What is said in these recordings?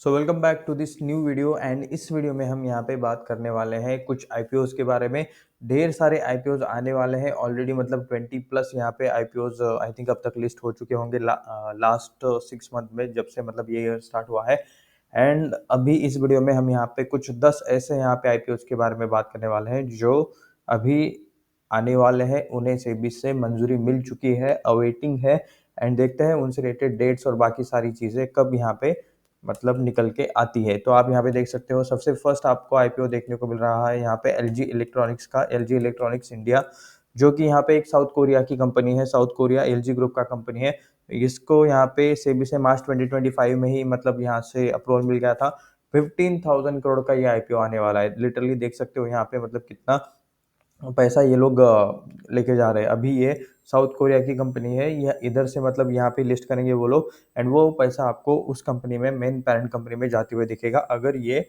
So welcome back to this new video and इस video में हम यहाँ पे बात करने वाले हैं कुछ आईपीओज के बारे में। ढेर सारे आईपीओज आने वाले हैं ऑलरेडी, मतलब 20 प्लस यहाँ पे आईपीओज आई थिंक अब तक लिस्ट हो चुके होंगे लास्ट 6 मंथ में, जब से मतलब ये ईयर स्टार्ट हुआ है। एंड अभी इस वीडियो में हम यहाँ पे कुछ 10 ऐसे यहाँ पे आईपीओज के बारे में बात करने वाले हैं जो अभी आने वाले हैं, उन्हें सेबी से मंजूरी मिल चुकी है, अवेटिंग है। एंड देखते हैं उनसे रिलेटेड डेट्स और बाकी सारी चीज़ें कब यहाँ पे मतलब निकल के आती है। तो आप यहाँ पे देख सकते हो, सबसे फर्स्ट आपको आईपीओ देखने को मिल रहा है यहाँ पे एलजी इलेक्ट्रॉनिक्स का, एलजी इलेक्ट्रॉनिक्स इंडिया, जो कि यहाँ पे एक साउथ कोरिया की कंपनी है। साउथ कोरिया एलजी ग्रुप का कंपनी है। इसको यहाँ पे सेबी से मार्च 2025 में ही मतलब यहाँ से अप्रूवल मिल गया था। 15,000 करोड़ का ये आईपीओ आने वाला है। लिटरली देख सकते हो यहाँ पे मतलब कितना पैसा ये लोग लेके जा रहे हैं। अभी ये साउथ कोरिया की कंपनी है, यह इधर से मतलब यहाँ पे लिस्ट करेंगे वो लोग, एंड वो पैसा आपको उस कंपनी में, मेन पेरेंट कंपनी में जाते हुए दिखेगा अगर ये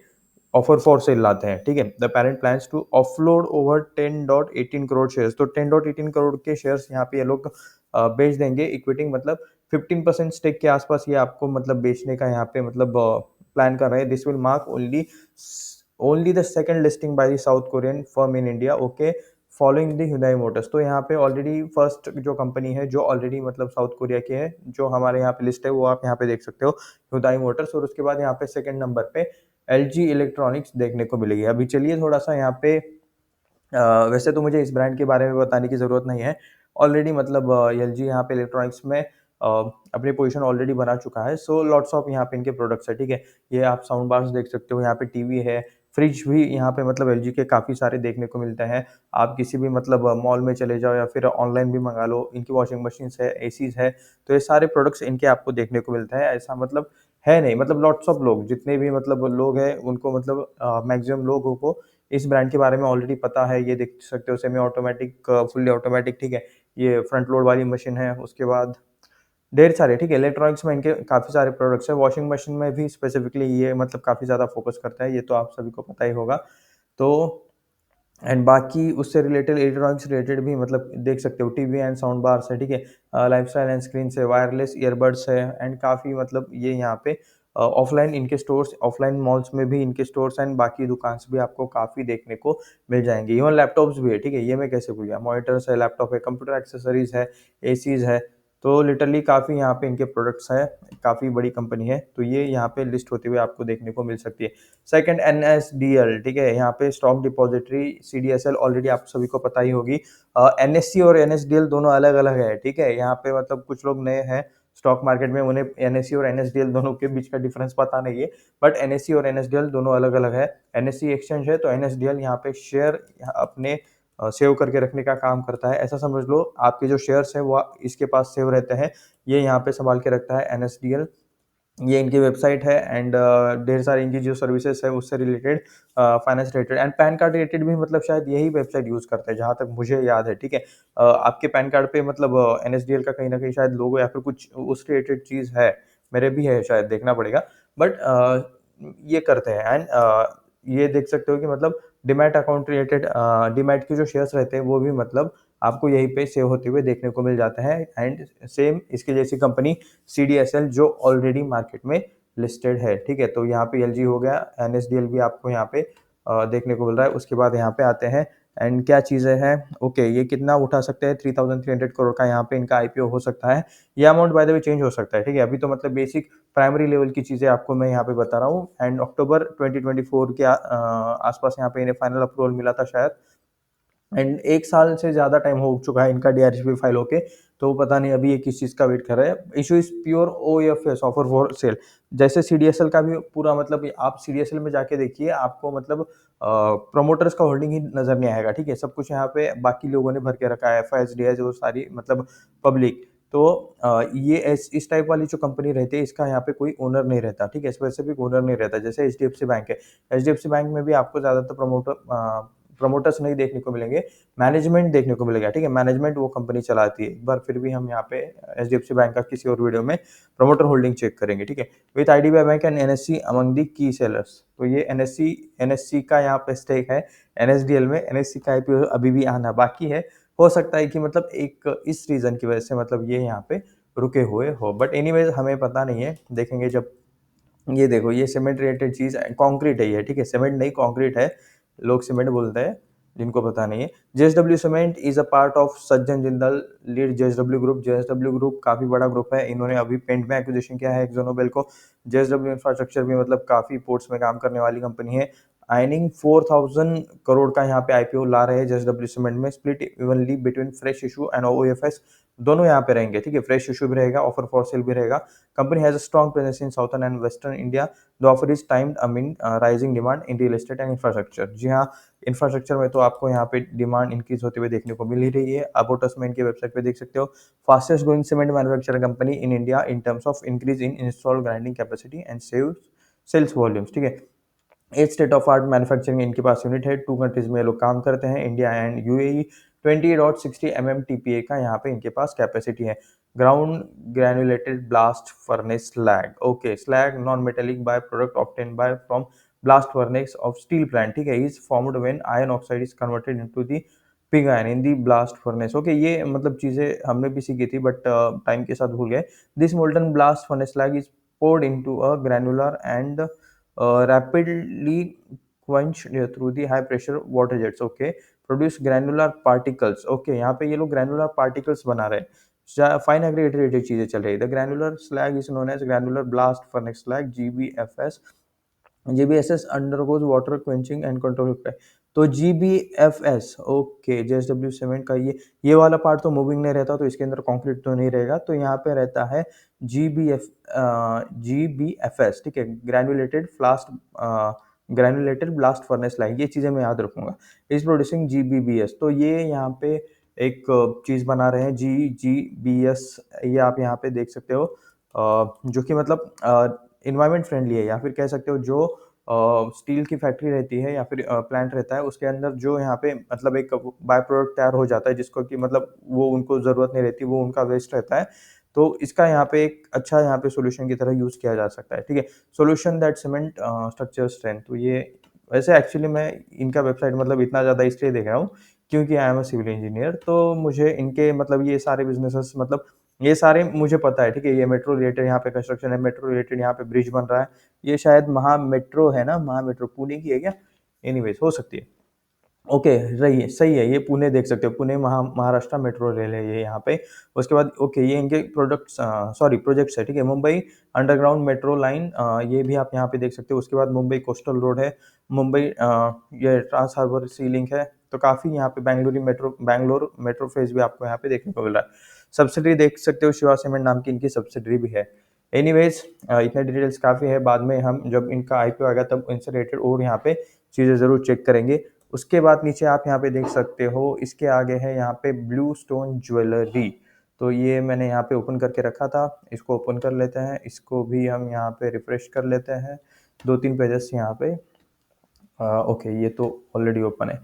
ऑफर फॉर सेल लाते हैं। ठीक है, the parent plans to offload over 10.18 crore shares. तो 10.18 करोड़ के शेयर्स यहाँ पे ये लोग बेच देंगे। इक्विटी मतलब 15% स्टेक के आसपास ये आपको मतलब बेचने का यहाँ पे मतलब प्लान कर रहे हैं। This will mark only the second listing by the south Korean firm in India, okay, following the Hyundai Motors. तो यहाँ पे ऑलरेडी फर्स्ट जो कंपनी है जो ऑलरेडी मतलब साउथ कोरिया की है, जो हमारे यहाँ पे लिस्ट है, वो आप यहाँ पे देख सकते हो, Hyundai मोटर्स। और उसके बाद यहाँ पे सेकंड नंबर पे एलजी इलेक्ट्रॉनिक्स देखने को मिलेगी। अभी चलिए थोड़ा सा यहाँ पे वैसे तो मुझे इस ब्रांड के बारे में बताने की ज़रूरत नहीं है। ऑलरेडी मतलब एलजी यहाँ पे इलेक्ट्रॉनिक्स में अपनी पोजीशन ऑलरेडी बना चुका है। सो लॉट्स ऑफ यहाँ पे इनके प्रोडक्ट्स है। ठीक है, ये आप साउंड बार्स देख सकते हो, यहाँ पे टीवी है, फ्रिज भी यहाँ पे मतलब एलजी के काफ़ी सारे देखने को मिलते हैं। आप किसी भी मतलब मॉल में चले जाओ या फिर ऑनलाइन भी मंगा लो, इनकी वॉशिंग मशीन्स है, एसीज है, तो ये सारे प्रोडक्ट्स इनके आपको देखने को मिलते हैं। ऐसा मतलब है नहीं, मतलब लॉट्स ऑफ लोग, जितने भी मतलब लोग हैं उनको मतलब मैक्सिमम लोगों को इस ब्रांड के बारे में ऑलरेडी पता है। ये देख सकते हो सेमी ऑटोमेटिक, फुल्ली ऑटोमेटिक, ठीक है, ये फ्रंट लोड वाली मशीन है। उसके बाद ढेर सारे, ठीक है, इलेक्ट्रॉनिक्स में इनके काफ़ी सारे प्रोडक्ट्स है। वॉशिंग मशीन में भी स्पेसिफिकली ये मतलब काफ़ी ज़्यादा फोकस करता है, ये तो आप सभी को पता ही होगा। तो एंड बाकी उससे रिलेटेड इलेक्ट्रॉनिक्स रिलेटेड भी मतलब देख सकते हो, टीवी एंड साउंड बार्स है, ठीक है, लाइफस्टाइल एंड स्क्रीन है, वायरलेस ईयरबड्स है, एंड काफ़ी मतलब ये यहाँ पे ऑफलाइन इनके स्टोर्स, ऑफलाइन मॉल्स में भी इनके स्टोर्स एंड बाकी दुकान से भी आपको काफ़ी देखने को मिल जाएंगे। इवन लैपटॉप्स भी है, ठीक है, ये मैं कैसे भूल गया, मॉनिटर्स है, लैपटॉप है, कंप्यूटर एक्सेसरीज है, एसीज है। तो लिटरली काफ़ी यहाँ पे इनके प्रोडक्ट्स हैं, काफ़ी बड़ी कंपनी है, तो ये यहाँ पे लिस्ट होते हुए आपको देखने को मिल सकती है। सेकंड एनएसडीएल, ठीक है, यहाँ पे स्टॉक डिपॉजिटरी सीडीएसएल ऑलरेडी आप सभी को पता ही होगी। एनएससी और एनएसडीएल दोनों अलग अलग है, ठीक है, यहाँ पे मतलब कुछ लोग नए हैं स्टॉक मार्केट में, उन्हें एनएससी और एनएसडीएल दोनों के बीच का डिफरेंस पता नहीं है, बट एनएससी और एनएसडीएल दोनों अलग अलग है। एनएससी एक्सचेंज है, तो एनएसडीएल यहाँ पे शेयर अपने सेव करके रखने का काम करता है। ऐसा समझ लो आपके जो शेयर्स है वो इसके पास सेव रहते हैं, ये यहाँ पे संभाल के रखता है एनएसडीएल। ये इनकी वेबसाइट है एंड ढेर सारी इनकी जो सर्विसेज है उससे related, finance related and pan card related भी मतलब शायद यही वेबसाइट यूज़ करते हैं, जहाँ तक मुझे याद है। ठीक है, आपके पैन कार्ड पे मतलब एनएसडीएल का कहीं ना कहीं शायद लोगो या फिर कुछ उस रिलेटेड चीज़ है, मेरे भी है, शायद देखना पड़ेगा, बट ये करते हैं। एंड ये देख सकते हो कि मतलब डीमैट अकाउंट रिलेटेड, डीमैट के जो शेयर्स रहते हैं वो भी मतलब आपको यहीं पे सेव होते हुए देखने को मिल जाते हैं। एंड सेम इसकी जैसी कंपनी सीडीएसएल जो ऑलरेडी मार्केट में लिस्टेड है। ठीक है, तो यहाँ पे एलजी हो गया, एनएसडीएल भी आपको यहाँ पे देखने को मिल रहा है। उसके बाद यहाँ पे आते हैं एंड क्या चीज़ें हैं, ओके, ये कितना उठा सकते हैं, 3,300 करोड़ का यहाँ पे इनका आईपीओ हो सकता है। ये amount by the way change हो सकता है, ठीक है, अभी तो मतलब बेसिक प्राइमरी लेवल की चीज़ें आपको मैं यहाँ पे बता रहा हूँ। एंड अक्टूबर 2024 के आसपास यहाँ पे इन्हें फाइनल अप्रूवल मिला था शायद, एंड 1 साल से ज़्यादा टाइम हो चुका है इनका डीआरएसपी फाइल होके, तो पता नहीं अभी ये किस चीज़ का वेट कर रहे हैं। Issue is pure OFS, offer for sale, जैसे सीडीएसएल का भी पूरा मतलब आप सीडीएसएल में जाके देखिए, आपको मतलब प्रमोटर्स का होल्डिंग ही नज़र नहीं आएगा। ठीक है, सब कुछ यहाँ पे बाकी लोगों ने भर के रखा है, एफआईएसडीएस वो सारी मतलब पब्लिक। तो ये इस टाइप वाली जो कंपनी रहती है, इसका यहाँ पे कोई ओनर नहीं रहता। ठीक है, स्पेसिफिक ओनर नहीं रहता, जैसे एचडीएफसी बैंक है। एचडीएफसी बैंक में भी आपको ज़्यादातर प्रमोटर्स नहीं देखने को मिलेंगे, मैनेजमेंट देखने को मिलेगा। ठीक है, मैनेजमेंट वो कंपनी चलाती है। एक बार फिर भी हम यहाँ पे एचडीएफसी बैंक का किसी और वीडियो में प्रमोटर होल्डिंग चेक करेंगे। ठीक है, with IDBI bank and NSC among the की सेलर्स। तो ये एनएससी का यहाँ पे स्टेक है एनएसडीएल में। एनएससी का आईपीओ अभी भी आना बाकी है, हो सकता है कि मतलब एक इस रीजन की वजह से मतलब ये यहाँ पे रुके हुए हो, बट एनीवेज हमें पता नहीं है, देखेंगे जब ये देखो, ये सीमेंट रिलेटेड चीज़ कंक्रीट है ये, ठीक है? सीमेंट नहीं कंक्रीट है, लोग सीमेंट बोलते हैं, जिनको पता नहीं है। JSW cement is a part of Sajjan Jindal lead JSW group. JSW group काफ़ी बड़ा ग्रुप है, इन्होंने अभी पेंट में एक्विजिशन किया है एक्जोनोबेल को। जेएसडब्ल्यू इंफ्रास्ट्रक्चर भी मतलब काफ़ी पोर्ट्स में काम करने वाली कंपनी है। आइनिंग 4000 करोड़ का यहाँ पे आईपीओ ला रहे हैं जेएसडब्ल्यू सीमेंट में, split evenly between fresh issue and OFS, दोनों यहाँ पे रहेंगे, ठीक है? फ्रेश इशू भी रहेगा, ऑफर फॉर सेल भी रहेगा। Company has a strong presence in southern and western India. The offer is timed amid rising demand in real estate and infrastructure. जी हाँ, इंफ्रास्ट्रक्चर में तो आपको यहाँ पे डिमांड इंक्रीज होते हुए देखने को मिल ही रही है। अबोटस में इनके वेबसाइट पे देख सकते हो, fastest growing cement manufacturing company in India in terms of increase in installed grinding capacity and sales volumes, ठीक है? 8 स्टेट ऑफ आर्ट मैन्युफैक्चरिंग इनके पास यूनिट है, 2 कंट्रीज में ये लोग काम करते हैं, इंडिया एंड यूएई। 20.60 MMTPA का यहाँ पे इनके पास कैपेसिटी है। Ground granulated blast furnace slag, okay, slag non metallic by product obtain bye from blast furnace of steel plant, ठीक है? Is formed when iron oxide is converted into the pig iron in the blast furnace, okay. ये मतलब चीजें हमने भी सीखी थी, but time के साथ भूल गए। This molten blast furnace slag is poured into a granular and rapidly quenched through the high pressure water jets, okay, produce granular particles, okay, यहाँ पे ये लोग granular particles बना रहे हैं, फाइन एग्रीगेटेड चीजें चल रही है। The granular slag is known as granular blast furnace slag, GBFS. GBSS undergoes water quenching and control. तो जीबीएफएस, ओके, जेएसडब्ल्यू सीमेंट का ये वाला पार्ट तो मूविंग नहीं रहता, तो इसके अंदर कंक्रीट तो नहीं रहेगा, तो यहाँ पे रहता है जीबीएफएस, ठीक है? ग्रैनुलेटेड ब्लास्ट फर्नेस लाइन, ये चीजें मैं याद रखूंगा। इज प्रोड्यूसिंग जीबीबीएस, तो ये यहाँ पे एक चीज बना रहे हैं, जीबीएस। ये आप यहाँ पे देख सकते हो, जो कि मतलब इन्वायरमेंट फ्रेंडली है, या फिर कह सकते हो जो स्टील की फैक्ट्री रहती है या फिर प्लांट रहता है, उसके अंदर जो यहाँ पे मतलब एक बाय प्रोडक्ट तैयार हो जाता है, जिसको कि मतलब वो उनको ज़रूरत नहीं रहती, वो उनका वेस्ट रहता है, तो इसका यहाँ पे एक अच्छा यहाँ पे सोल्यूशन की तरह यूज़ किया जा सकता है, ठीक है? Solution that cement structure strength, तो ये वैसे एक्चुअली मैं इनका वेबसाइट मतलब इतना ज़्यादा इसलिए देख रहा हूँ क्योंकि I am a civil engineer, तो मुझे इनके मतलब ये सारे बिजनेसेस मतलब ये सारे मुझे पता है, ठीक है? ये मेट्रो रिलेटेड यहाँ पे कंस्ट्रक्शन है, मेट्रो रिलेटेड यहाँ पे ब्रिज बन रहा है, ये शायद महा मेट्रो है ना, महा मेट्रो पुणे की है क्या? एनीवेज हो सकती है। ओके, रही है, सही है, ये पुणे देख सकते हो, पुणे महाराष्ट्र मेट्रो रेल है ये यहाँ पे। उसके बाद ओके, ये इनके प्रोडक्ट्स सॉरी प्रोजेक्ट्स है, ठीक है? मुंबई अंडरग्राउंड मेट्रो लाइन, ये भी आप यहाँ पे देख सकते हो। उसके बाद मुंबई कोस्टल रोड है, मुंबई ये ट्रांस हार्बर सी लिंक है, तो काफ़ी यहाँ पे बैंगलोर मेट्रो फेज भी आपको यहाँ पे देखने को मिल रहा है। सब्सिडरी देख सकते हो, शिवा सीमेंट नाम की इनकी सब्सिडरी भी है। एनीवेज, इतने डिटेल्स काफ़ी है, बाद में हम जब इनका आईपीओ आएगा तब इनसे रिलेटेड और यहाँ पे चीज़ें ज़रूर चेक करेंगे। उसके बाद नीचे आप यहाँ पे देख सकते हो, इसके आगे है यहाँ पे ब्लू स्टोन ज्वेलरी, तो ये मैंने यहाँ पे ओपन करके रखा था, इसको ओपन कर लेते हैं, इसको भी हम यहाँ पे रिफ्रेश कर लेते हैं, 2-3 पेजेस यहाँ पे। ओके, ये तो ऑलरेडी ओपन है,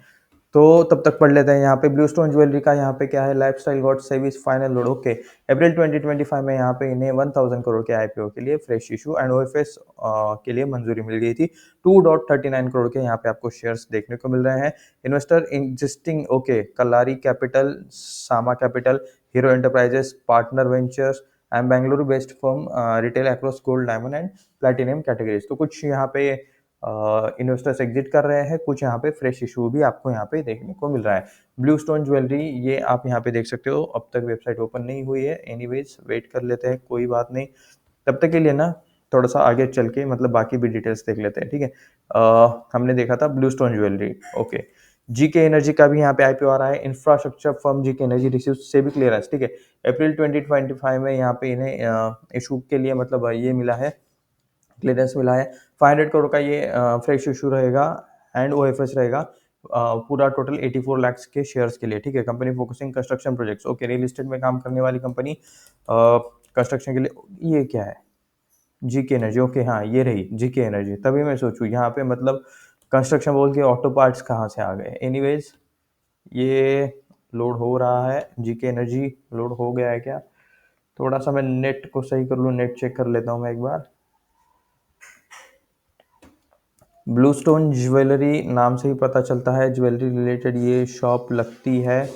तो तब तक पढ़ लेते हैं। यहाँ पे ब्लू स्टोन ज्वेलरी का यहाँ पे क्या है, लाइफस्टाइल गॉड सेविस फाइनल लोड, ओके। अप्रैल 2025 में यहाँ पे इन्हें 1000 करोड़ के आईपीओ के लिए फ्रेश इशू एंड ओएफएस के लिए मंजूरी मिल गई थी। 2.39 करोड़ के यहाँ पे आपको शेयर्स देखने को मिल रहे हैं। Investor existing, okay, Kalari capital, Sama capital, hero enterprises, partner ventures and Bengaluru based firm, retail across gold, diamond and platinum categories. तो कुछ यहाँ पे इन्वेस्टर्स एग्जिट कर रहे हैं, कुछ यहाँ पे फ्रेश इशू भी आपको यहाँ पे देखने को मिल रहा है। ब्लू स्टोन ज्वेलरी, ये आप यहाँ पे देख सकते हो, अब तक वेबसाइट ओपन नहीं हुई है, एनीवेज वेट कर लेते हैं, कोई बात नहीं। तब तक के लिए ना थोड़ा सा आगे चल के मतलब बाकी भी डिटेल्स देख लेते हैं, ठीक है? हमने देखा था blue stone jewellery, okay. GK energy का भी यहाँ पे आईपीओ आ रहा है। Infrastructure firm GK energy receive SEBI clearance, ठीक है? अप्रैल 2025 में यहाँ पे इन्हें इशू के लिए मतलब ये मिला है, क्लियरेंस मिला है। 500 करोड़ का ये फ्रेश इशू रहेगा एंड ओएफएस रहेगा, पूरा टोटल 84 लाख के शेयर्स के लिए, ठीक है? Company focusing construction projects, okay, real estate में काम करने वाली कंपनी, कंस्ट्रक्शन के लिए। ये क्या है, जीके एनर्जी, ओके, हाँ ये रही जीके एनर्जी, तभी मैं सोचूं यहाँ पे मतलब कंस्ट्रक्शन बोल के ऑटो पार्ट्स कहाँ से आ गए। एनीवेज, ये लोड हो रहा है, जीके एनर्जी लोड हो गया है क्या? थोड़ा सा मैं नेट को सही कर लूँ, नेट चेक कर लेता हूँ मैं एक बार। ब्लू स्टोन ज्वेलरी नाम से ही पता चलता है ज्वेलरी रिलेटेड ये शॉप लगती है,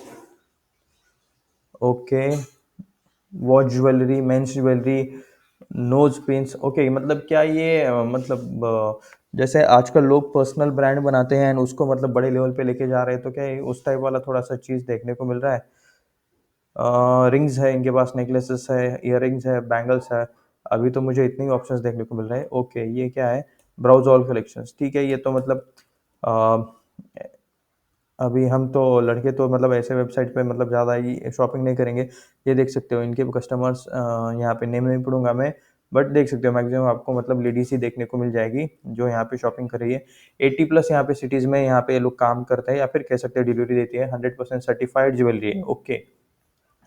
okay. Watch jewellery, men's jewellery, nose pins okay, मतलब क्या ये मतलब जैसे आजकल लोग पर्सनल ब्रांड बनाते हैं एंड उसको मतलब बड़े लेवल पे लेके जा रहे हैं, तो क्या ये उस टाइप वाला थोड़ा सा चीज़ देखने को मिल रहा है? रिंग्स है इनके पास, नेकलेसेस है, इयररिंग्स है, बैंगल्स है। अभी तो मुझे इतने ही ऑप्शंस देखने को मिल रहे हैं। ओके, ये क्या है? ब्राउज़ ऑल कलेक्शंस, ठीक है, ये तो मतलब अ, अभी हम तो लड़के तो मतलब ऐसे वेबसाइट पे मतलब ज़्यादा ही शॉपिंग नहीं करेंगे। ये देख सकते हो इनके कस्टमर्स, यहाँ पे नेम नहीं पढ़ूँगा मैं, बट देख सकते हो मैक्सिमम आपको मतलब लेडीज़ ही देखने को मिल जाएगी जो यहाँ पे शॉपिंग कर रही है। 80 प्लस यहाँ पे सिटीज़ में यहाँ पे ये लोग काम करते हैं या फिर कह सकते हैं डिलीवरी देती है। 100% सर्टिफाइड ज्वेलरी है। ओके।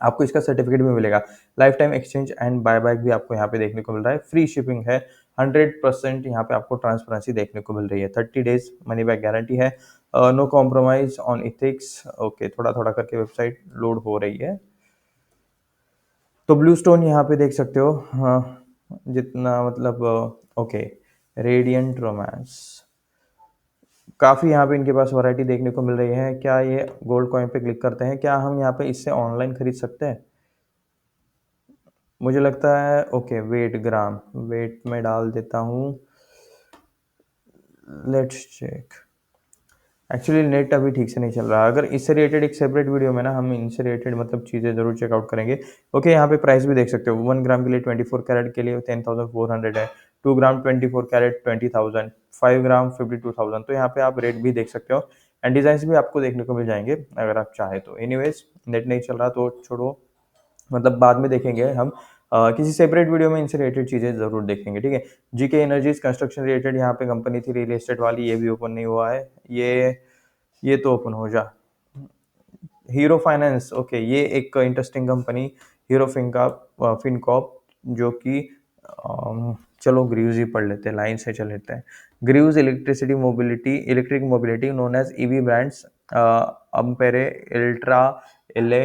आपको इसका सर्टिफिकेट भी मिलेगा। Life time exchange and buyback भी आपको यहाँ पे देखने को मिल रहा है। फ्री शिपिंग है। 100% यहाँ पे आपको ट्रांसपेरेंसी देखने को मिल रही है। 30 डेज़ मनी बैक गारंटी है। No compromise on ethics. Okay, थोड़ा-थोड़ा करके वेबसाइट लोड हो रही है। तो ब्लूस्टोन यहाँ पे देख सकते हो। हाँ, जितना मतलब ओके, रेडिएंट रोमांस। काफ़ी यहाँ पे इनके पास वैरायटी देखने को मिल रही है। क्या ये गोल्ड कॉइन पे क्लिक करते हैं? क्या हम यहाँ पे इससे ऑनलाइन खरीद सकते हैं? मुझे लगता है ओके, वेट ग्राम, वेट में डाल देता हूँ। Let's check. एक्चुअली नेट अभी ठीक से नहीं चल रहा। अगर इससे रिलेटेड एक सेपरेट वीडियो में ना हम इनसे रिलेटेड मतलब चीज़ें ज़रूर चेकआउट करेंगे। ओके, यहाँ पे प्राइस भी देख सकते हो। 1 ग्राम के लिए 24 कैरेट के लिए 10,400 है। 2 ग्राम 24 कैरेट 20,000, 5 ग्राम 52,000। तो यहाँ पे आप रेट भी देख सकते हो एंड डिज़ाइंस भी आपको देखने को मिल जाएंगे अगर आप चाहें तो। एनीवेज, नेट नहीं चल रहा तो छोड़ो, मतलब बाद में देखेंगे हम। किसी सेपरेट वीडियो में इनसे रिलेटेड चीज़ें ज़रूर देखेंगे, ठीक है। जीके एनर्जीज कंस्ट्रक्शन रिलेटेड यहाँ पे कंपनी थी रियल एस्टेट वाली, ये भी ओपन नहीं हुआ है। ये तो ओपन हो जा। हीरो फाइनेंस, ओके, ये एक इंटरेस्टिंग कंपनी, हीरो फिनकॉप, जो कि चलो ग्रीव्स ही पढ़ लेते हैं, लाइन से चल लेते हैं। Greaves electric mobility known as EV brands, Ampere, Eltra, Ele,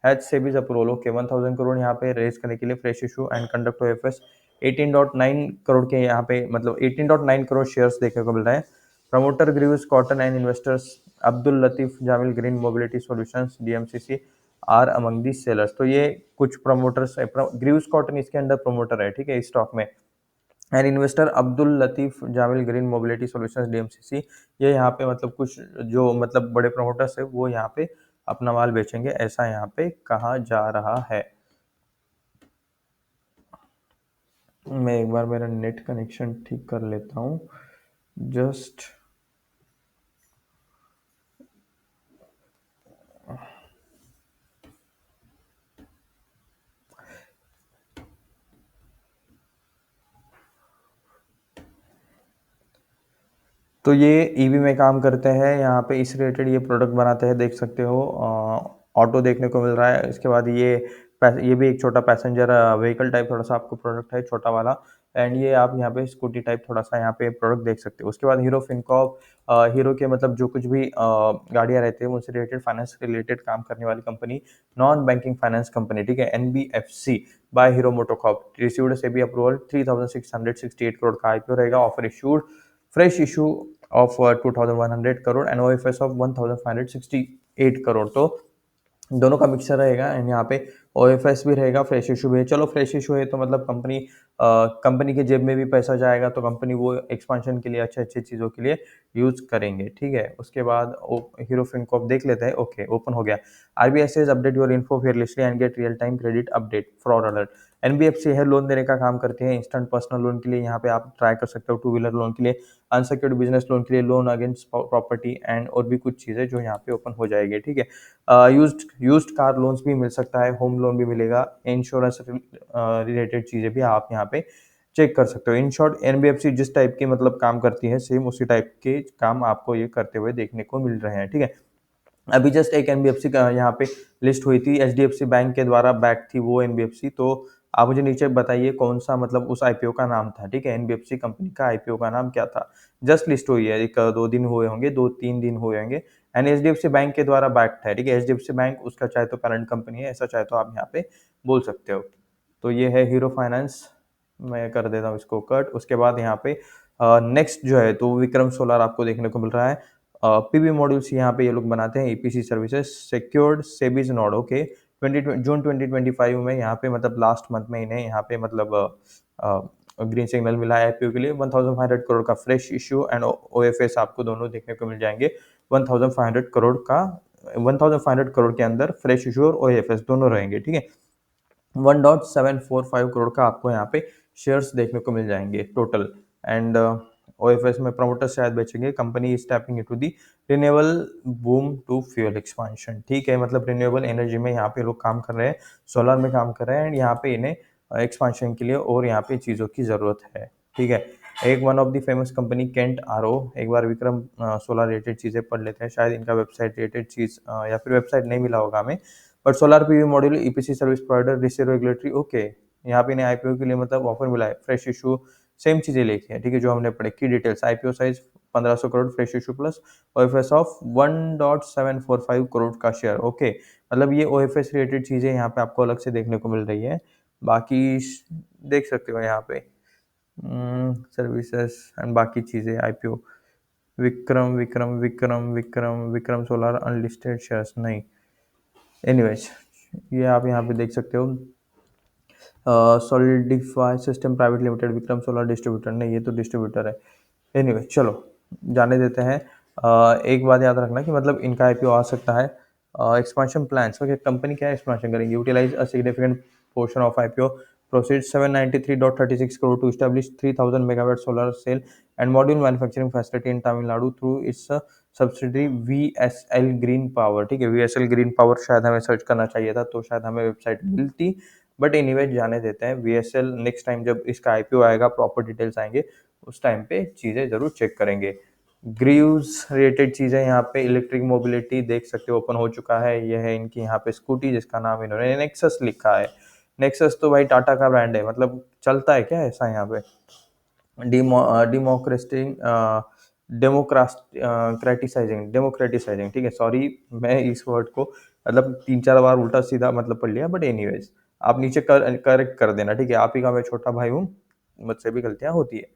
has SEBI's approval. Okay, 1000 crore यहाँ पे रेज करने के लिए fresh issue and conduct OFS. 18.9 crore के यहाँ पे मतलब 18.9 करोड़ शेयर्स देखने को मिल रहे हैं। Promoter Greaves Cotton and investors Abdul Latif Jameel green mobility solutions DMCC are among the sellers. तो ये कुछ प्रमोटर्स है। ग्रीव्स कॉटन इसके अंडर प्रमोटर है, ठीक है, इस स्टॉक में। And investor Abdul Latif Jameel green mobility solutions DMCC, ये यहाँ पे मतलब कुछ जो मतलब बड़े प्रमोटर्स है वो यहाँ पे अपना माल बेचेंगे, ऐसा यहाँ पे कहा जा रहा है। मैं एक बार मेरा नेट कनेक्शन ठीक कर लेता हूँ जस्ट। तो ये ईवी में काम करते हैं, यहाँ पे इस रिलेटेड ये प्रोडक्ट बनाते हैं, देख सकते हो। ऑटो देखने को मिल रहा है। इसके बाद ये भी एक छोटा पैसेंजर व्हीकल टाइप थोड़ा सा आपको प्रोडक्ट है, छोटा वाला। एंड ये आप यहाँ पे स्कूटी टाइप थोड़ा सा यहाँ पे प्रोडक्ट देख सकते हो। उसके बाद हीरो फिनकॉर्प, हीरो के मतलब जो कुछ भी गाड़ियाँ रहती है उनसे रिलेटेड फाइनेंस के रिलेटेड काम करने वाली company, non banking finance company, ठीक है। NBFC by Hero MotoCorp received SEBI approval. 3668 crore का आईपीओ रहेगा। Offer issued, fresh issue of 2100 crore and OFS of 1568 crore. तो दोनों का मिक्सचर रहेगा एंड यहाँ पे ओएफएस भी रहेगा, फ्रेश इशू भी है। चलो फ्रेश इशू है तो मतलब कंपनी के जेब में भी पैसा जाएगा, तो कंपनी वो एक्सपांशन के लिए अच्छे अच्छे चीज़ों के लिए यूज करेंगे, ठीक है। उसके बाद हीरो फिनकॉर्प देख लेते हैं। ओके, ओपन हो गया। RBI says update your info fearlessly and get real time credit update fraud alert. NBFC है, लोन देने का काम करती है। इंस्टेंट पर्सनल लोन के लिए यहाँ पे आप ट्राई कर सकते हो, टू व्हीलर लोन के लिए, अनसिक्योर्ड बिजनेस लोन के लिए, लोन अगेंस्ट प्रॉपर्टी एंड और भी कुछ चीज़ें जो यहाँ पे ओपन हो जाएगी, ठीक है। यूज्ड कार लोन्स भी मिल सकता है, होम लोन भी मिलेगा, इंश्योरेंस रिलेटेड चीज़ें भी आप यहाँ पे चेक कर सकते हो। इन शॉर्ट एनबीएफसी जिस टाइप की मतलब काम करती है सेम उसी टाइप के काम आपको ये करते हुए देखने को मिल रहे हैं, ठीक है। अभी जस्ट एक एनबीएफसी का यहाँ पे लिस्ट हुई थी, एचडीएफसी बैंक के द्वारा बैक थी वो एनबीएफसी। तो आप मुझे नीचे बताइए कौन सा मतलब उस आईपीओ का नाम था, ठीक है। एनबीएफसी कंपनी का आईपीओ का नाम क्या था? जस्ट लिस्ट हुई है, एक दो दिन हुए होंगे, 2-3 दिन हुए होंगे। एंड एचडीएफसी बैंक के द्वारा बैक है, ठीक है। एचडीएफसी बैंक उसका चाहे तो पेरेंट कंपनी है, ऐसा चाहे तो आप यहाँ पे बोल सकते हो। तो ये है हीरो फाइनेंस, मैं कर देता हूँ इसको कट। उसके बाद यहाँ पे नेक्स्ट जो है तो विक्रम सोलार आपको देखने को मिल रहा है। पीवी मॉड्यूल्स यहाँ पे ये लोग बनाते हैं, EPC services, secured SEBI's nod. Okay, 20 June 2025 में यहाँ पे मतलब लास्ट मंथ में इन्हें यहाँ पे मतलब ग्रीन सिग्नल मिला है आईपीओ के लिए। 1500 करोड़ का फ्रेश इश्यू एंड ओएफएस आपको दोनों देखने को मिल जाएंगे। 1500 करोड़ का 1500 करोड़ के अंदर फ्रेश इश्यू और ओएफएस दोनों रहेंगे, ठीक है। 1.745 करोड़ का आपको यहाँ पे शेयर्स देखने को मिल जाएंगे टोटल। एंड ओएफएस में प्रमोटर्स शायद बेचेंगे। Company is tapping into the renewable boom to fuel expansion, ठीक है। मतलब रिन्यूएबल एनर्जी में यहाँ पे लोग काम कर रहे हैं, सोलर में काम कर रहे हैं, एंड यहाँ पे इन्हें एक्सपांशन के लिए और यहाँ पे चीज़ों की ज़रूरत है, ठीक है। एक one of the famous company Kent RO, एक बार विक्रम सोलर रिलेटेड चीज़ें पढ़ लेते हैं, शायद इनका वेबसाइट रिलेटेड चीज़ या फिर वेबसाइट नहीं मिला होगा हमें। But solar PV module EPC service provider receive regulatory, okay. यहाँ पे इन्हें आईपीओ के लिए मतलब ऑफर मिला है, फ्रेश इशू सेम चीजें लिखी है, ठीक है, जो हमने पढ़े। की details, IPO size 1500 crore, fresh issue plus OFS of 1.745 crore का शेयर, ओके। मतलब ये ओएफएस रिलेटेड चीजें यहाँ पे आपको अलग से देखने को मिल रही है। बाकी देख सकते हो यहाँ पे सर्विसेज एंड बाकी चीजें। IPO Vikram Vikram Vikram Vikram Vikram solar unlisted shares नहीं, एनीवेज ये आप यहाँ पे देख सकते हो। Solidify system private limited, Vikram solar distributor नहीं, ये तो डिस्ट्रीब्यूटर है। एनीवे चलो जाने देते हैं। एक बात याद रखना कि मतलब इनका आईपीओ आ सकता है। एक्सपेंशन प्लान्स, ओके, कंपनी क्या एक्सपेंशन करेंगी, utilise a significant portion of IPO proceed 793.36 crore to establish 3000 megawatt solar cell and module manufacturing facility in Tamil Nadu through its subsidiary VSL green power, ठीक है। VSL green power शायद हमें search करना चाहिए था तो शायद हमें वेबसाइट मिलती, बट एनीवे जाने देते हैं। VSL नेक्स्ट टाइम जब इसका आईपीओ आएगा, प्रॉपर डिटेल्स आएंगे, उस टाइम पे चीज़ें जरूर चेक करेंगे। ग्रीव्स रिलेटेड चीज़ें यहाँ पे इलेक्ट्रिक मोबिलिटी देख सकते हो, ओपन हो चुका है। यह है इनकी यहाँ पे स्कूटी जिसका नाम इन्होंने नेक्सस लिखा है। नेक्सस तो भाई टाटा का ब्रांड है, मतलब चलता है क्या ऐसा यहाँ पे। डेमोक्रेटिसाइजिंग डेमोक्रेटिसाइजिंग, ठीक है। सॉरी मैं इस वर्ड को मतलब 3-4 बार उल्टा सीधा मतलब पढ़ लिया, बट एनीवेज आप नीचे करेक्ट कर देना, ठीक है। आप ही का मैं छोटा भाई हूँ, मुझसे भी गलतियाँ होती है।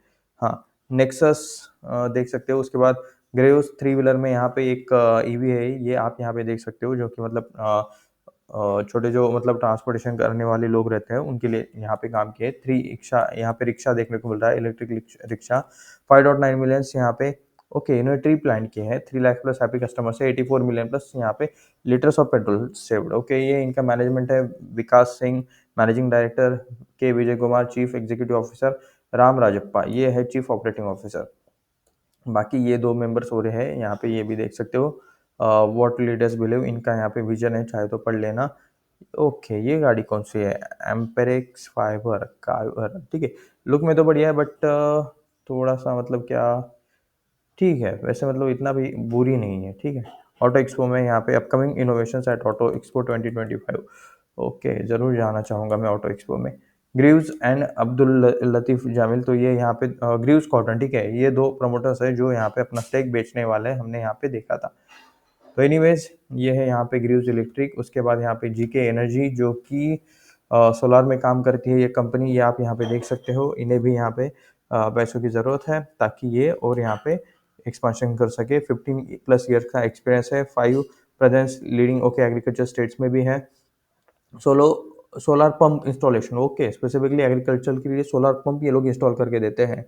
हाँ, नेक्सस देख सकते हो। उसके बाद ग्रेव्स 3 व्हीलर में यहाँ पे एक ईवी है, ये आप यहाँ पे देख सकते हो, जो कि मतलब छोटे जो मतलब ट्रांसपोर्टेशन करने वाले लोग रहते हैं उनके लिए यहाँ पे काम किए। 3 रिक्शा, यहाँ पे रिक्शा देखने को मिल रहा है, इलेक्ट्रिक रिक्शा। 5.9 मिलियन यहाँ पे, ओके। इन्होंने ट्री प्लांट किए हैं। 3 लाख प्लस हैप्पी कस्टमर से 84 मिलियन प्लस यहाँ पे litres of petrol saved, okay. ये इनका मैनेजमेंट है। Vikas Singh managing director, K Vijay Kumar chief executive officer, Ram Rajappa ये है चीफ ऑपरेटिंग ऑफिसर। बाकी ये 2 मेंबर्स हो रहे हैं यहाँ पे, ये भी देख सकते हो। व्हाट लीडर्स बिलीव, इनका यहाँ पे विजन है, चाहे तो पढ़ लेना। ओके, ये गाड़ी कौन सी है, एम्पेरेक्स फाइबर कार, ठीक है। लुक में तो बढ़िया है, बट थोड़ा सा मतलब क्या, ठीक है वैसे, मतलब इतना भी बुरी नहीं है, ठीक है। ऑटो एक्सपो में यहाँ पे upcoming innovation at auto expo 2025, okay, ज़रूर जाना चाहूँगा मैं ऑटो एक्सपो में। Greaves and Abdul Latif Jameel, तो ये यहाँ पे ग्रीव्स कॉटन, ठीक है, ये 2 प्रमोटर्स है जो यहाँ पे अपना स्टेक बेचने वाले हैं, हमने यहाँ पे देखा था। तो एनीवेज ये है यहाँ पे ग्रीव्स इलेक्ट्रिक। उसके बाद यहाँ पे जीके एनर्जी जो कि सोलार में काम करती है, ये कंपनी, ये आप यहाँ पे देख सकते हो। इन्हें भी यहाँ पे पैसों की ज़रूरत है ताकि ये और यहाँ पे एक्सपांशन कर सके। 15 प्लस ईयर का एक्सपीरियंस है, 5 presence leading, okay, agriculture states में भी है। Solar pump installation, okay, specifically agriculture के लिए सोलर पंप ये लोग इंस्टॉल करके देते हैं,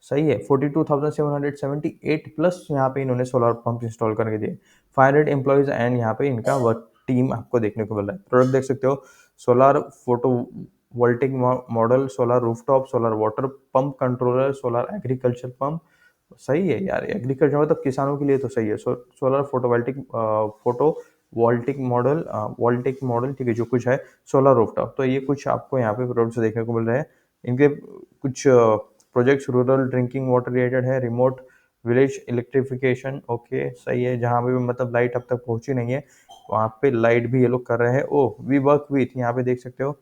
सही है। 42,778 प्लस यहाँ पे इन्होंने सोलर पंप इंस्टॉल करके दिए। 500 एम्प्लॉयज एंड यहाँ पे इनका वर्क टीम आपको देखने को मिल रहा है। प्रोडक्ट देख सकते हो, solar photo voltaic model, solar rooftop, solar water pump controller, solar agriculture pump, सही है यार। एग्रीकल्चर मतलब किसानों के लिए तो सही है। Solar photo voltaic model, voltaic model, ठीक है, जो कुछ है सोलर रूफटॉप। तो ये कुछ आपको यहाँ पे प्रोडक्ट्स देखने को मिल रहे हैं। इनके कुछ projects rural drinking water related है, रिमोट विलेज इलेक्ट्रिफिकेशन, ओके, सही है। जहाँ पे मतलब लाइट अब तक पहुंची नहीं है वहाँ पे लाइट भी ये लोग कर रहे हैं। ओ वी वर्क विथ, यहाँ पे देख सकते हो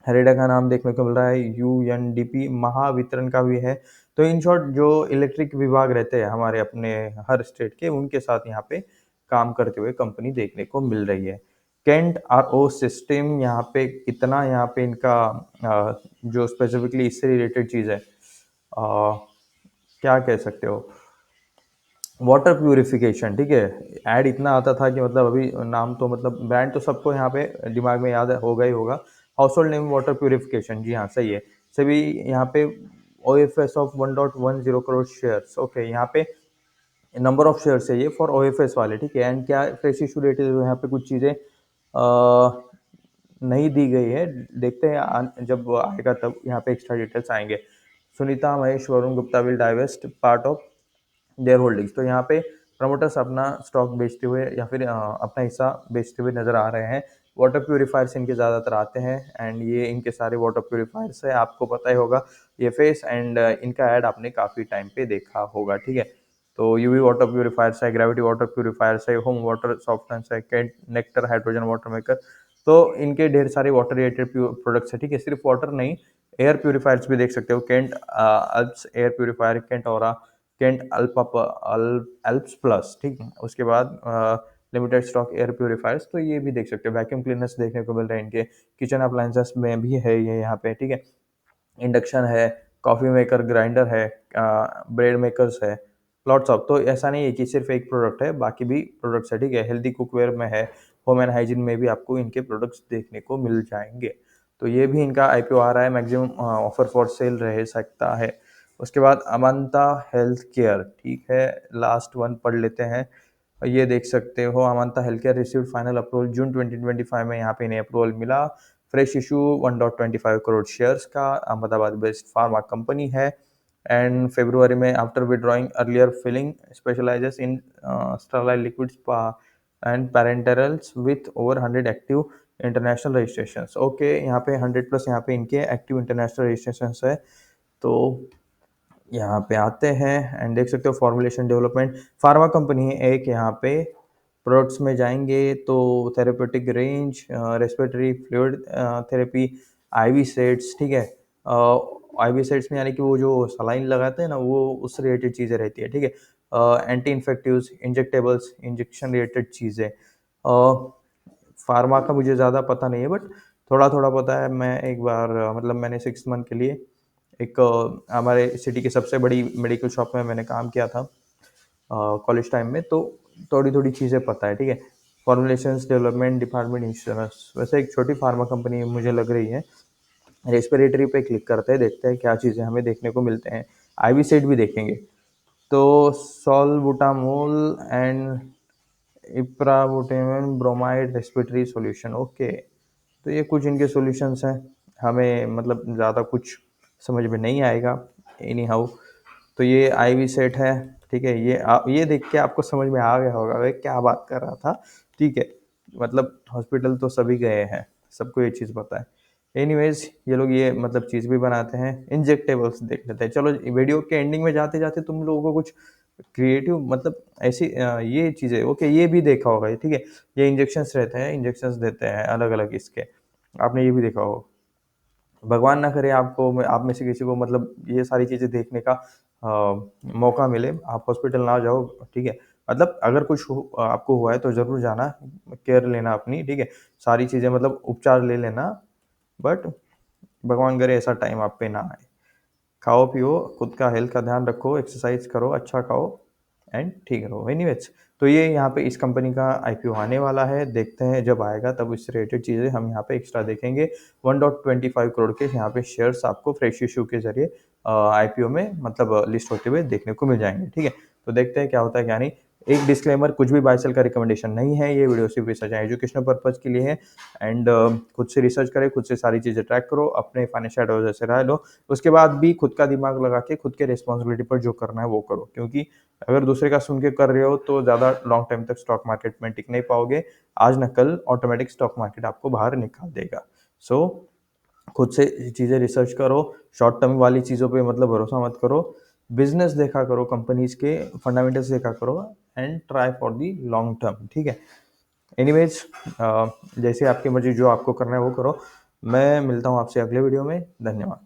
हेरेडा का नाम देखने को मिल रहा है। यूएनडीपी महावितरण का भी है। तो इन शॉर्ट जो इलेक्ट्रिक विभाग रहते हैं हमारे अपने हर स्टेट के, उनके साथ यहाँ पे काम करते हुए कंपनी देखने को मिल रही है। केंट आरओ सिस्टम, यहाँ पे इतना यहाँ पे इनका जो स्पेसिफिकली इससे रिलेटेड चीज़ है, क्या कह सकते हो, वाटर प्यूरिफिकेशन, ठीक है। ऐड इतना आता था कि मतलब अभी नाम तो मतलब ब्रांड तो सबको यहाँ पे दिमाग में याद होगा ही होगा। Household name water purification, जी हाँ सही है। सेबी यहाँ पे OFS of 1.10 crore shares. Okay, यहाँ पे नंबर ऑफ शेयर्स है ये फॉर OFS वाले, ठीक है। एंड क्या फ्रेश इशू रेट है, यहाँ पे कुछ चीज़ें नहीं दी गई है, देखते हैं जब आएगा तब यहाँ पे एक्स्ट्रा डिटेल्स आएंगे। Sunita Mahesh Varun Gupta will divest part of their holdings. तो यहाँ पे प्रमोटर्स अपना स्टॉक बेचते हुए या फिर अपना हिस्सा बेचते हुए नजर आ रहे हैं। वाटर प्यूरिफायर्स इनके ज़्यादातर आते हैं एंड ये इनके सारे वाटर प्यूरिफायर्स है, आपको पता ही होगा ये फेस एंड इनका ऐड आपने काफ़ी टाइम पे देखा होगा, ठीक है। तो यूवी वाटर प्यूरिफायर्स है, ग्रेविटी वाटर प्यूरिफायर्स है, होम वाटर सॉफ्टनेस है, cat nectar hydrogen water maker. तो इनके ढेर सारे वाटर रिलेटेड प्रोडक्ट्स है, ठीक है। सिर्फ वाटर नहीं, एयर प्यूरिफायर्स भी देख सकते हो, Kent Alps air purifier, Kent और केंट अल्प्स प्लस, ठीक है। उसके बाद लिमिटेड स्टॉक एयर प्यूरिफायर्स, तो ये भी देख सकते हो। वैक्यूम क्लीनर्स देखने को मिल रहे हैं इनके, किचन अप्लायंसेस में भी है ये यहाँ पे, ठीक है। इंडक्शन है, कॉफ़ी मेकर, ग्राइंडर है, ब्रेड मेकर्स है, लॉट्स ऑफ। तो ऐसा नहीं है कि सिर्फ एक प्रोडक्ट है, बाकी भी प्रोडक्ट्स है, ठीक है। हेल्दी कुकवेयर में है, होम एंड हाइजीन में भी आपको इनके प्रोडक्ट्स देखने को मिल जाएंगे। तो ये भी इनका IPO आ रहा है, मैक्सिमम ऑफर फॉर सेल रह सकता है। उसके बाद अमांता हेल्थ केयर, ठीक है, लास्ट वन पढ़ लेते हैं। ये देख सकते हो, Amanta health care received final approval June 2025 में, यहाँ पे इन्हें अप्रूवल मिला। फ्रेश इशू 1.25 करोड़ शेयर्स का, अहमदाबाद बेस्ड फार्मा कंपनी है। एंड फेब्रुवरी में after withdrawing earlier filing specialises in sterile liquids and parenterals with over 100 active international registrations. Okay, यहाँ पे 100 प्लस यहाँ पे इनके एक्टिव इंटरनेशनल रजिस्ट्रेशंस है। तो यहाँ पे आते हैं एंड देख सकते हो फॉर्मुलेशन डेवलपमेंट फार्मा कंपनी है एक। यहाँ पे प्रोडक्ट्स में जाएंगे तो therapeutic range, respiratory fluid therapy, IV sets, ठीक है। IV सेट्स में यानी कि वो जो सलाइन लगाते हैं ना, वो उससे रिलेटेड चीज़ें रहती है, ठीक है। एंटी इन्फेक्टिव्स, इंजेक्टेबल्स, इंजेक्शन रिलेटेड चीज़ें। फार्मा का मुझे ज़्यादा पता नहीं है, बट थोड़ा थोड़ा पता है। मैं एक बार मतलब मैंने 6 मंथ के लिए एक हमारे सिटी की सबसे बड़ी मेडिकल शॉप में मैंने काम किया था कॉलेज टाइम में, तो थोड़ी थोड़ी चीज़ें पता है, ठीक है। फॉर्मुलेशंस डेवलपमेंट डिपार्टमेंट इंश्योरेंस, वैसे एक छोटी फार्मा कंपनी मुझे लग रही है। रेस्पिरेटरी पे क्लिक करते हैं, देखते हैं क्या चीज़ें हमें देखने को मिलते हैं। IV सेट भी देखेंगे। तो salbutamol and ipratropium bromide respiratory solution, okay. तो ये कुछ इनके सॉल्यूशंस हैं, हमें मतलब ज़्यादा कुछ समझ में नहीं आएगा एनी हाउ। तो ये IV सेट है, ठीक है। ये देख के आपको समझ में आ गया होगा वे क्या बात कर रहा था, ठीक है। मतलब हॉस्पिटल तो सभी गए हैं, सबको ये चीज़ पता है। एनीवेज, ये लोग ये मतलब चीज़ भी बनाते हैं। इंजेक्टेबल्स देख लेते हैं। चलो वीडियो के एंडिंग में जाते जाते तुम लोगों को कुछ क्रिएटिव मतलब ऐसी ये चीज़ें, ओके, ये भी देखा होगा, ठीक है। ये इंजेक्शंस रहते हैं, इंजेक्शंस देते हैं अलग अलग इसके, आपने ये भी देखा होगा। भगवान ना करे आपको आप में से किसी को मतलब ये सारी चीज़ें देखने का मौका मिले, आप हॉस्पिटल ना जाओ, ठीक है। मतलब अगर कुछ आपको हुआ है तो ज़रूर जाना, केयर लेना अपनी, ठीक है। सारी चीज़ें मतलब उपचार ले लेना, बट भगवान करे ऐसा टाइम आप पे ना आए। खाओ पियो, खुद का हेल्थ का ध्यान रखो, एक्सरसाइज करो, अच्छा खाओ एंड ठीक रहो। एनीवेज, तो ये यहाँ पे इस कंपनी का IPO आने वाला है, देखते हैं जब आएगा तब इससे रिलेटेड चीज़ें हम यहाँ पे एक्स्ट्रा देखेंगे। 1.25 करोड़ के यहाँ पे शेयर्स आपको फ्रेश इशू के जरिए IPO में मतलब लिस्ट होते हुए देखने को मिल जाएंगे, ठीक है। तो देखते हैं क्या होता है क्या नहीं। एक डिस्क्लेमर, कुछ भी बाय सेल का रिकमेंडेशन नहीं है, ये वीडियो सिर्फ रिसर्च एंड एजुकेशनल पर्पज के लिए है। एंड खुद से रिसर्च करें, खुद से सारी चीज़ें ट्रैक करो, अपने फाइनेंशियल एडवाइजर से राय लो। उसके बाद भी खुद का दिमाग लगा के खुद के रिस्पॉन्सिबिलिटी पर जो करना है वो करो, क्योंकि अगर दूसरे का सुन के कर रहे हो तो ज़्यादा लॉन्ग टाइम तक स्टॉक मार्केट में टिक नहीं पाओगे। आज न कल ऑटोमेटिक स्टॉक मार्केट आपको बाहर निकाल देगा। सो खुद से चीज़ें रिसर्च करो, शॉर्ट टर्म वाली चीज़ों पे मतलब भरोसा मत करो। बिजनेस देखा करो, कंपनीज के फंडामेंटल्स देखा करो and try for the long term, ठीक है। एनीवेज, जैसे आपकी मर्जी, जो आपको करना है वो करो। मैं मिलता हूँ आपसे अगले वीडियो में। धन्यवाद।